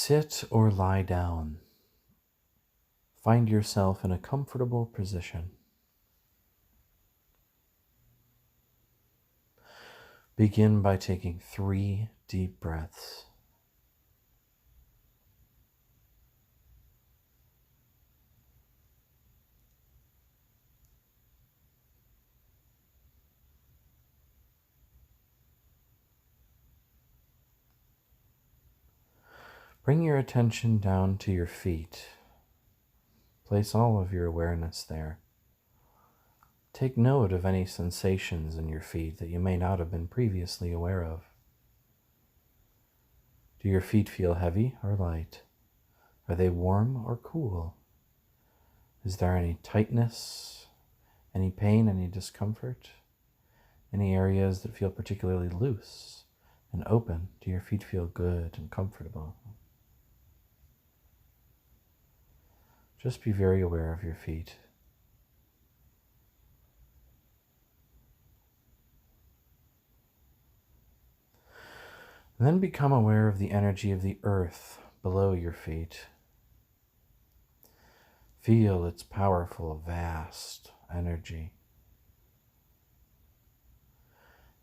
Sit or lie down. Find yourself in a comfortable position. Begin by taking 3 deep breaths. Bring your attention down to your feet. Place all of your awareness there. Take note of any sensations in your feet that you may not have been previously aware of. Do your feet feel heavy or light? Are they warm or cool? Is there any tightness, any pain, any discomfort? Any areas that feel particularly loose and open? Do your feet feel good and comfortable? Just be very aware of your feet. And then become aware of the energy of the earth below your feet. Feel its powerful, vast energy.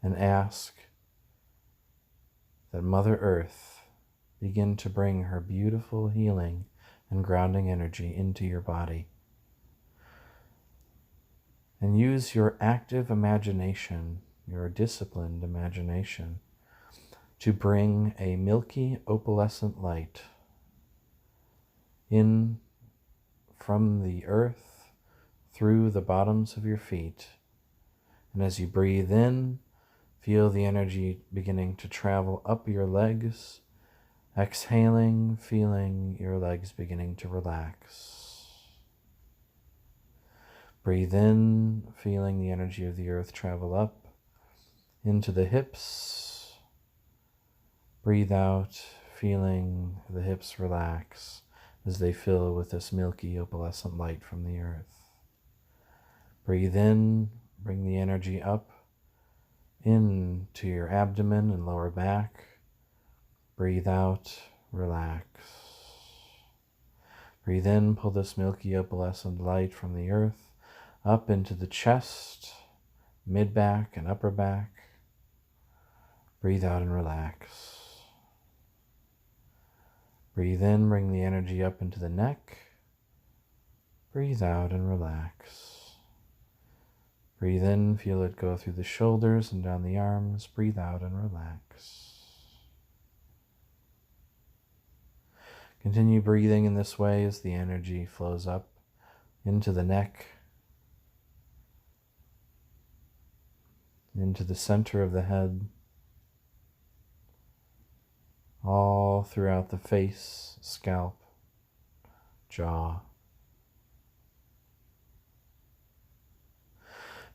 And ask that Mother Earth begin to bring her beautiful healing and grounding energy into your body. And use your active imagination, your disciplined imagination, to bring a milky opalescent light in from the earth through the bottoms of your feet. And as you breathe in, feel the energy beginning to travel up your legs. Exhaling, feeling your legs beginning to relax. Breathe in, feeling the energy of the earth travel up into the hips. Breathe out, feeling the hips relax as they fill with this milky opalescent light from the earth. Breathe in, bring the energy up into your abdomen and lower back. Breathe out, relax. Breathe in, pull this milky opalescent light from the earth up into the chest, mid-back and upper back. Breathe out and relax. Breathe in, bring the energy up into the neck. Breathe out and relax. Breathe in, feel it go through the shoulders and down the arms. Breathe out and relax. Continue breathing in this way as the energy flows up into the neck, into the center of the head, all throughout the face, scalp, jaw.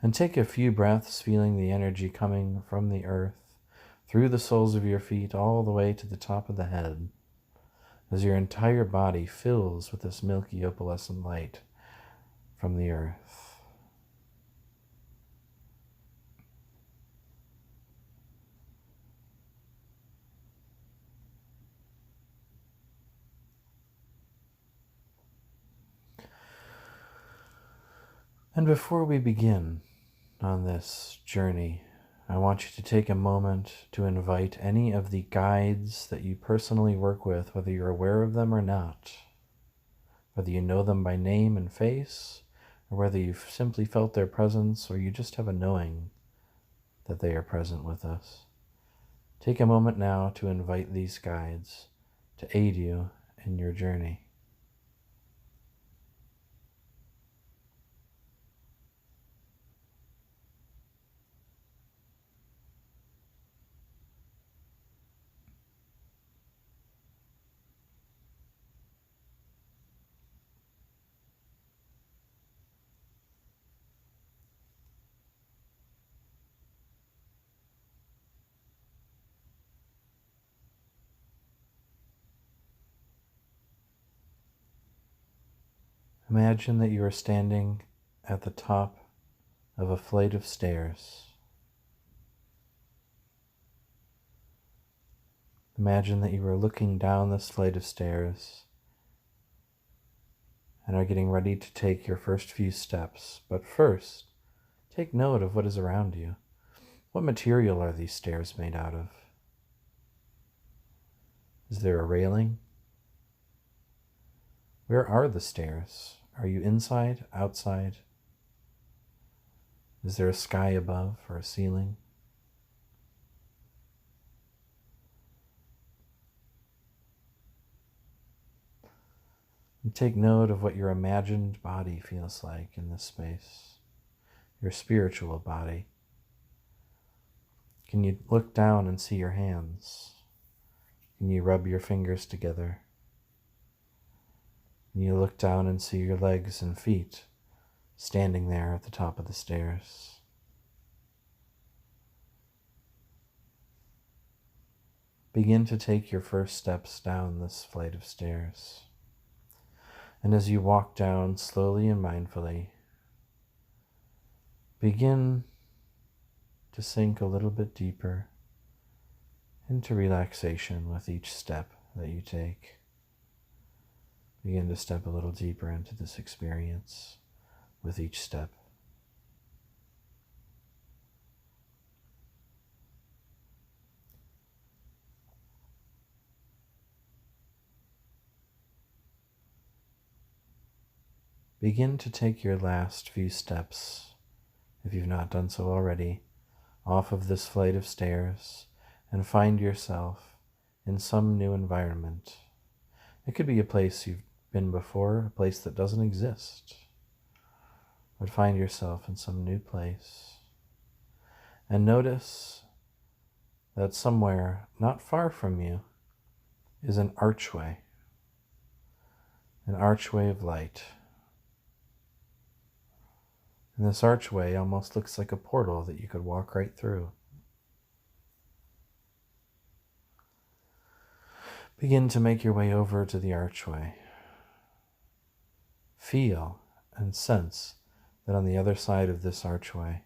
And take a few breaths, feeling the energy coming from the earth, through the soles of your feet, all the way to the top of the head, as your entire body fills with this milky opalescent light from the earth. And before we begin on this journey, I want you to take a moment to invite any of the guides that you personally work with, whether you're aware of them or not, whether you know them by name and face, or whether you've simply felt their presence, or you just have a knowing that they are present with us. Take a moment now to invite these guides to aid you in your journey. Imagine that you are standing at the top of a flight of stairs. Imagine that you are looking down this flight of stairs and are getting ready to take your first few steps. But first, take note of what is around you. What material are these stairs made out of? Is there a railing? Where are the stairs? Are you inside, outside? Is there a sky above or a ceiling? And take note of what your imagined body feels like in this space, your spiritual body. Can you look down and see your hands? Can you rub your fingers together? Can you look down and see your legs and feet standing there at the top of the stairs? Begin to take your first steps down this flight of stairs. And as you walk down slowly and mindfully, begin to sink a little bit deeper into relaxation with each step that you take. Begin to step a little deeper into this experience with each step. Begin to take your last few steps, if you've not done so already, off of this flight of stairs and find yourself in some new environment. It could be a place you've been before, a place that doesn't exist, but find yourself in some new place. And notice that somewhere not far from you is an archway of light. And this archway almost looks like a portal that you could walk right through. Begin to make your way over to the archway. Feel and sense that on the other side of this archway,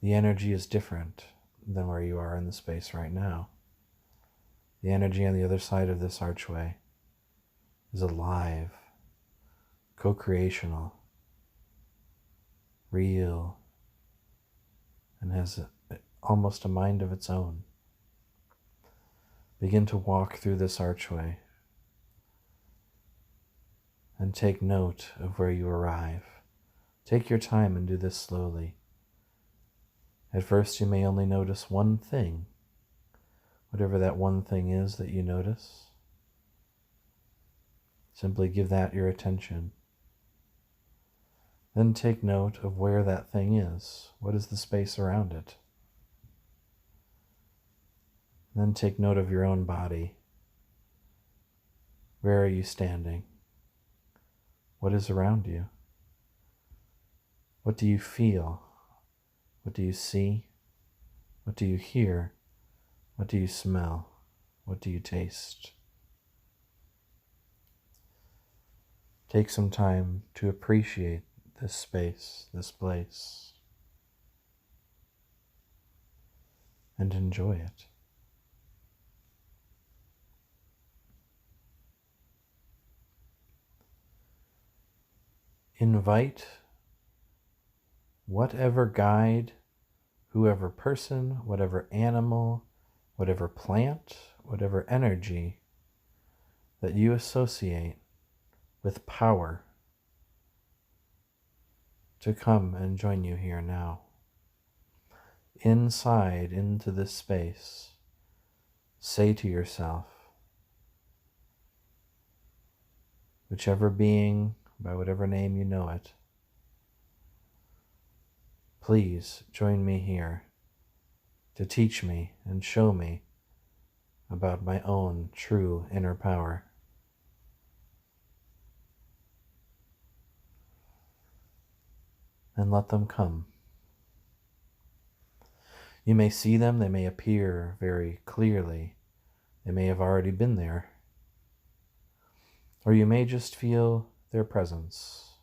the energy is different than where you are in the space right now. The energy on the other side of this archway is alive, co-creational, real, and has almost a mind of its own. Begin to walk through this archway and take note of where you arrive. Take your time and do this slowly. At first you may only notice one thing, whatever that one thing is that you notice. Simply give that your attention. Then take note of where that thing is. What is the space around it? Then take note of your own body. Where are you standing? What is around you? What do you feel? What do you see? What do you hear? What do you smell? What do you taste? Take some time to appreciate this space, this place, and enjoy it. Invite whatever guide, whoever person, whatever animal, whatever plant, whatever energy that you associate with power to come and join you here now. Inside, into this space, say to yourself, whichever being, by whatever name you know it, please join me here to teach me and show me about my own true inner power. And let them come. You may see them, they may appear very clearly, they may have already been there, or you may just feel their presence,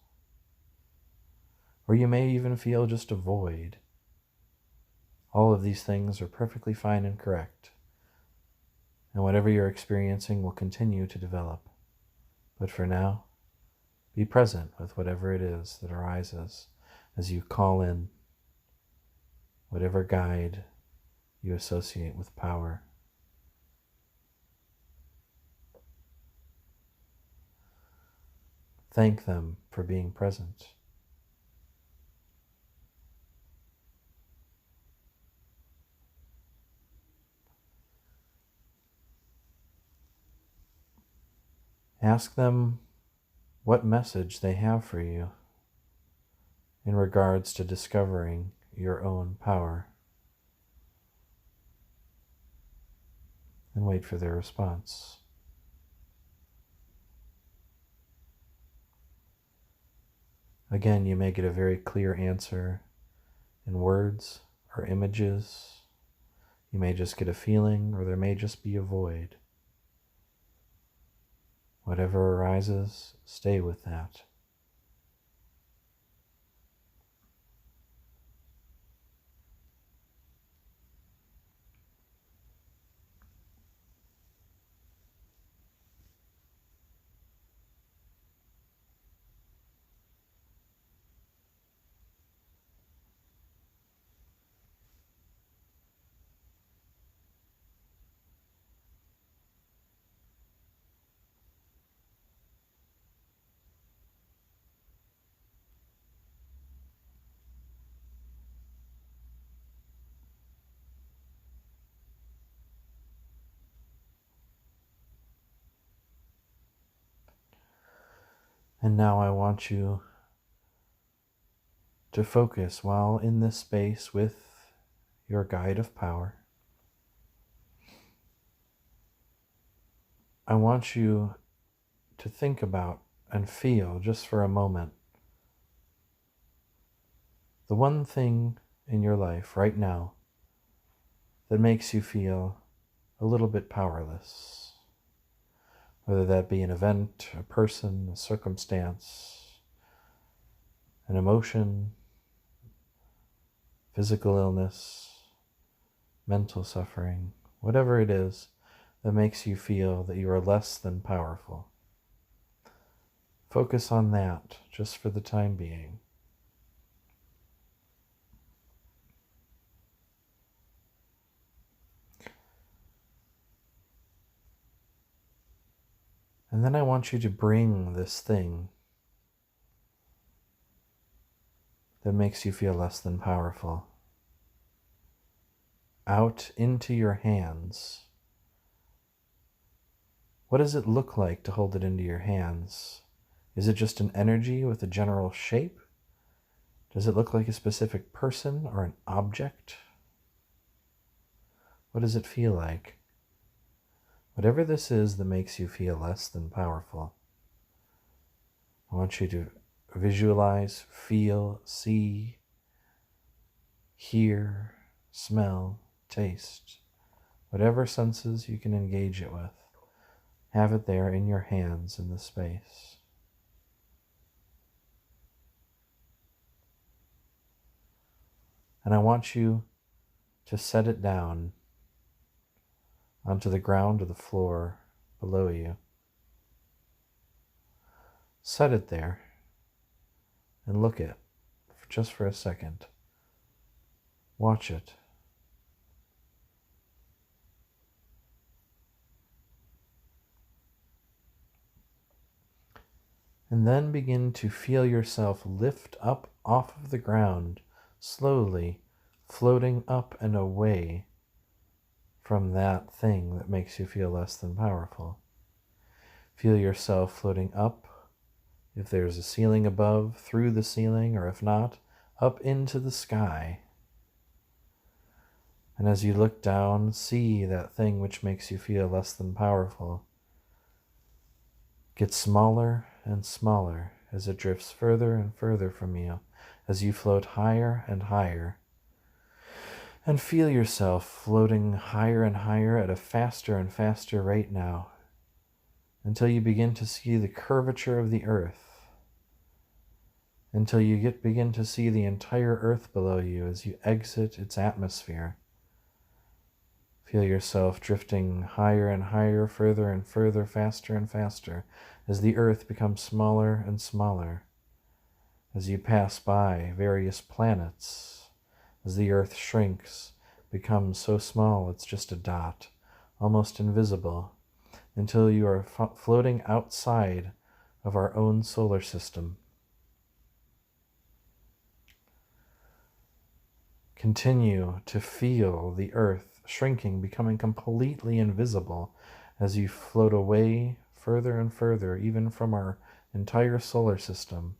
or you may even feel just a void, All of these things are perfectly fine and correct, and whatever you're experiencing will continue to develop. But for now, be present with whatever it is that arises as you call in whatever guide you associate with power. Thank them for being present. Ask them what message they have for you in regards to discovering your own power, and wait for their response. Again, you may get a very clear answer in words or images. You may just get a feeling, or there may just be a void. Whatever arises, stay with that. And now I want you to focus while in this space with your guide of power. I want you to think about and feel just for a moment the one thing in your life right now that makes you feel a little bit powerless. Whether that be an event, a person, a circumstance, an emotion, physical illness, mental suffering, whatever it is that makes you feel that you are less than powerful. Focus on that just for the time being. And then I want you to bring this thing that makes you feel less than powerful out into your hands. What does it look like to hold it into your hands? Is it just an energy with a general shape? Does it look like a specific person or an object? What does it feel like? Whatever this is that makes you feel less than powerful, I want you to visualize, feel, see, hear, smell, taste, whatever senses you can engage it with. Have it there in your hands in the space. And I want you to set it down onto the ground or the floor below you. Set it there and look at it just for a second. Watch it. And then begin to feel yourself lift up off of the ground, slowly floating up and away from that thing that makes you feel less than powerful. Feel yourself floating up, if there's a ceiling above, through the ceiling, or if not, up into the sky. And as you look down, see that thing which makes you feel less than powerful get smaller and smaller as it drifts further and further from you, as you float higher and higher. And feel yourself floating higher and higher at a faster and faster rate now, until you begin to see the curvature of the earth until you begin to see the entire earth below you as you exit its atmosphere. Feel yourself drifting higher and higher, further and further, faster and faster, as the earth becomes smaller and smaller. As you pass by various planets, as the earth shrinks, becomes so small it's just a dot, almost invisible, until you are floating outside of our own solar system. Continue to feel the earth shrinking, becoming completely invisible as you float away further and further, even from our entire solar system,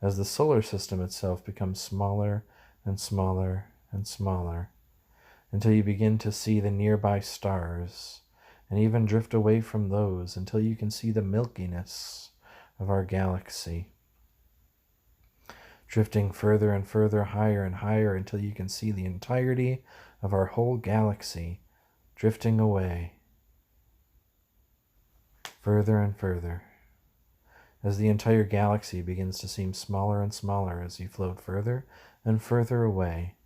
as the solar system itself becomes smaller and smaller and smaller, until you begin to see the nearby stars, and even drift away from those until you can see the milkiness of our galaxy. Drifting further and further, higher and higher, until you can see the entirety of our whole galaxy drifting away further and further, as the entire galaxy begins to seem smaller and smaller as you float further and further away.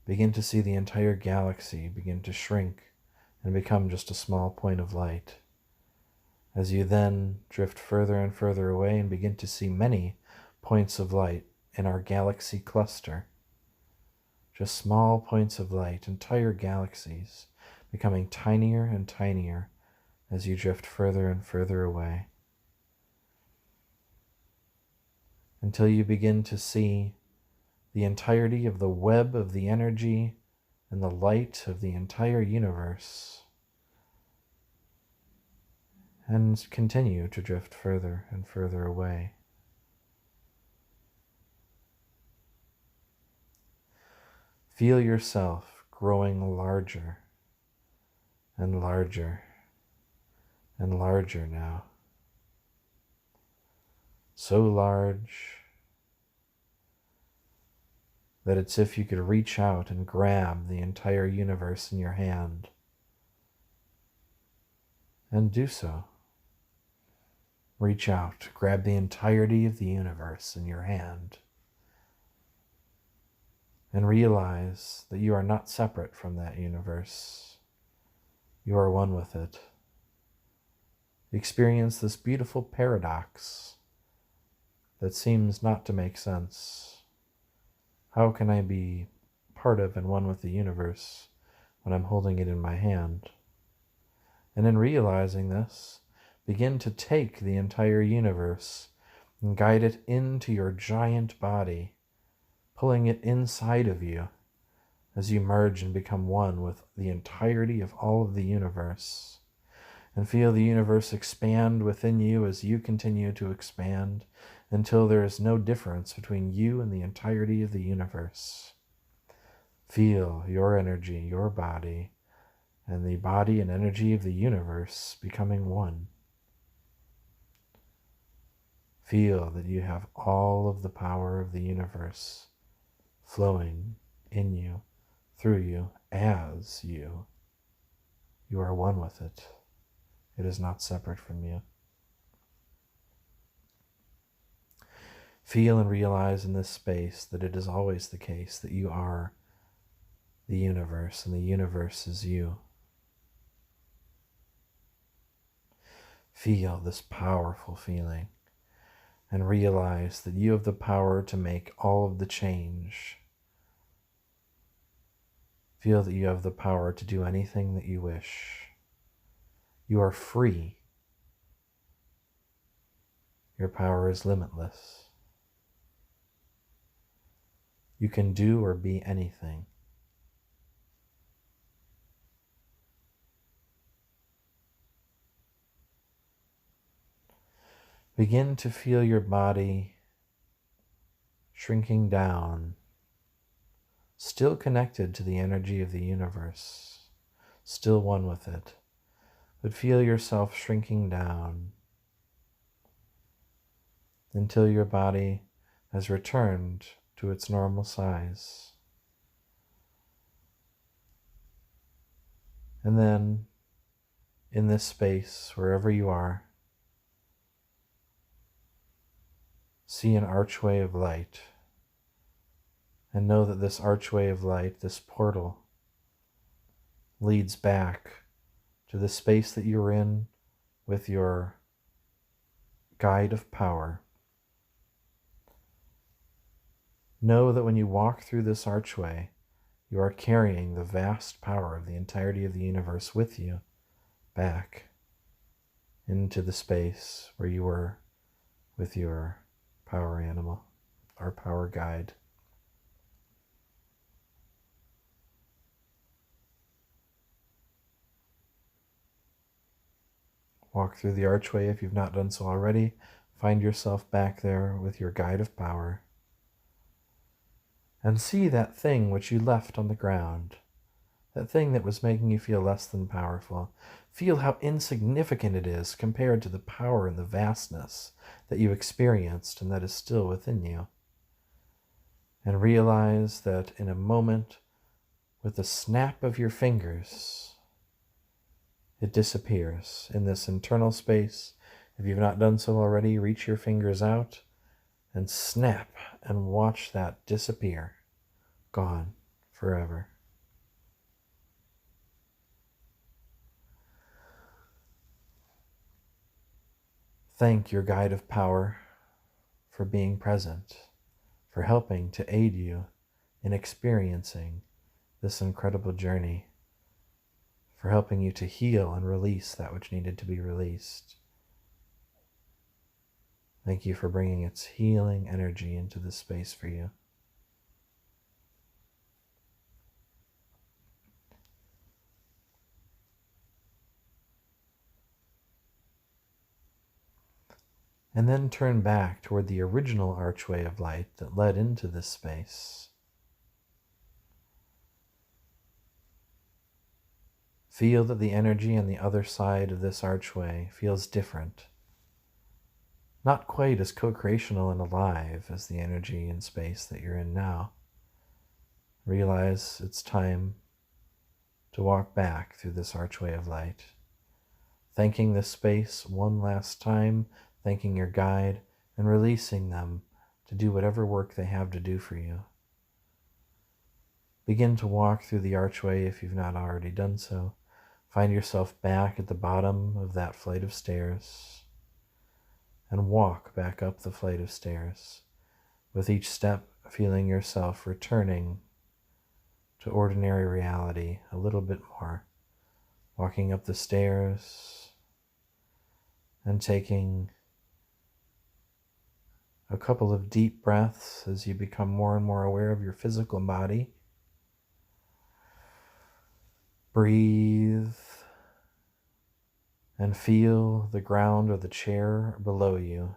Begin to see the entire galaxy begin to shrink and become just a small point of light, as you then drift further and further away and begin to see many points of light in our galaxy cluster. Just small points of light, entire galaxies becoming tinier and tinier as you drift further and further away, until you begin to see the entirety of the web of the energy and the light of the entire universe, and continue to drift further and further away. Feel yourself growing larger and larger and larger now. So large that it's if you could reach out and grab the entire universe in your hand. And do so. Reach out, grab the entirety of the universe in your hand, and realize that you are not separate from that universe. You are one with it. Experience this beautiful paradox that seems not to make sense. How can I be part of and one with the universe when I'm holding it in my hand? And in realizing this, begin to take the entire universe and guide it into your giant body, pulling it inside of you as you merge and become one with the entirety of all of the universe. And feel the universe expand within you as you continue to expand until there is no difference between you and the entirety of the universe. Feel your energy, your body, and the body and energy of the universe becoming one. Feel that you have all of the power of the universe flowing in you, through you, as you. You are one with it. It is not separate from you. Feel and realize in this space that it is always the case that you are the universe and the universe is you. Feel this powerful feeling and realize that you have the power to make all of the change. Feel that you have the power to do anything that you wish. You are free. Your power is limitless. You can do or be anything. Begin to feel your body shrinking down, still connected to the energy of the universe, still one with it, but feel yourself shrinking down until your body has returned to its normal size. And then, in this space, wherever you are, see an archway of light, and know that this archway of light, this portal, leads back to the space that you're in with your guide of power. Know that when you walk through this archway, you are carrying the vast power of the entirety of the universe with you back into the space where you were with your power animal, our power guide. Walk through the archway if you've not done so already. Find yourself back there with your guide of power. And see that thing which you left on the ground, that thing that was making you feel less than powerful. Feel how insignificant it is compared to the power and the vastness that you experienced and that is still within you. And realize that in a moment, with the snap of your fingers, it disappears in this internal space. If you've not done so already, reach your fingers out and snap and watch that disappear. Gone forever. Thank your guide of power for being present, for helping to aid you in experiencing this incredible journey, for helping you to heal and release that which needed to be released. Thank you for bringing its healing energy into this space for you. And then turn back toward the original archway of light that led into this space. Feel that the energy on the other side of this archway feels different. Not quite as co-creational and alive as the energy in space that you're in now. Realize it's time to walk back through this archway of light, thanking this space one last time, thanking your guide, and releasing them to do whatever work they have to do for you. Begin to walk through the archway if you've not already done so. Find yourself back at the bottom of that flight of stairs and walk back up the flight of stairs, with each step feeling yourself returning to ordinary reality a little bit more, walking up the stairs and taking a couple of deep breaths as you become more and more aware of your physical body. Breathe and feel the ground or the chair below you.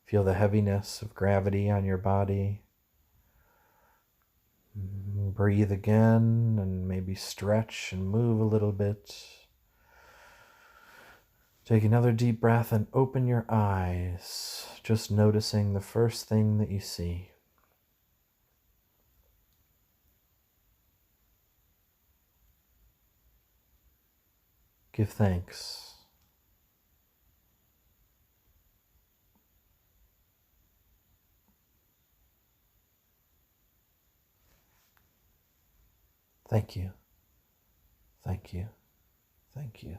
Feel the heaviness of gravity on your body. Breathe again and maybe stretch and move a little bit. Take another deep breath and open your eyes, just noticing the first thing that you see. Give thanks. Thank you. Thank you. Thank you.